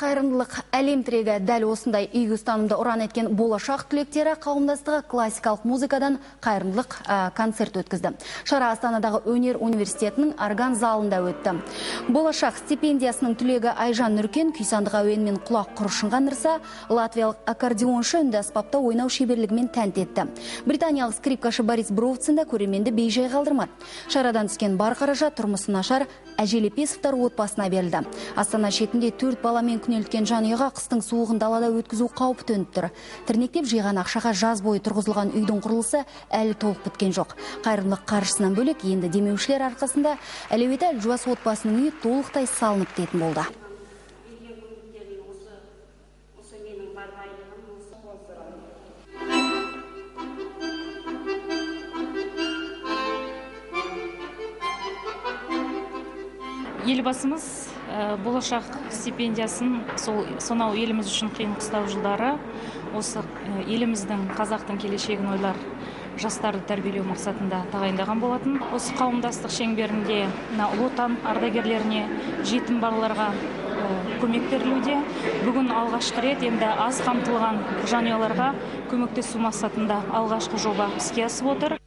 Қайырымдылық әлем тірегі дәл осындай игі ұстанымды ұран еткен болашақ түлектері қауымдастығы классикалық музыкадан қайырымдылық концерт өткізді. Шара Астанадағы өнер университетінің орган залында өтті. Болашақ стипендиясының түлегі Айжан Нұркен күйсандық әуенмен құлақ құрышынған ырса латвиялық аккордеоншы үнді аспапта ойнау шеберлігімен тәнті етті. Британиялық скрипкашы Борис Броуцин да көрерменді бейжай қалдырмады. Шарадан түскен бар қаражат тұрмысы нашар Әжелепесовтар отбасына берілді. Астана шетінде 4 баламен күнелткен жанұяға қыстың суығын далада өткізу қаупі төніп тұр. Тірнектеп жиған ақшаға жаз бойы тұрғызылған үйдің құрылысы әлі толық біткен жоқ. Қайырымдылық қаржысынан бөлек енді демеушілер арқасында әлеуеті әлжуаз отбасының үйі толықтай салынып кететін болды. Елбасымыз болашақ стипендиясын сонау еліміз үшін қиын қыстау жылдары осы еліміздің қазақтың келешегін ойлар жастарды тәрбиелеу мақсатында тағайындаған болатын. Осы қауымдастық шеңберінде ұлы отан ардагерлеріне, жетім балаларға көмек берілуде. Бүгін алғашқы рет енді аз қамтылған жанұяларға көмектесу мақсатында алғашқы жоба іске асып отыр.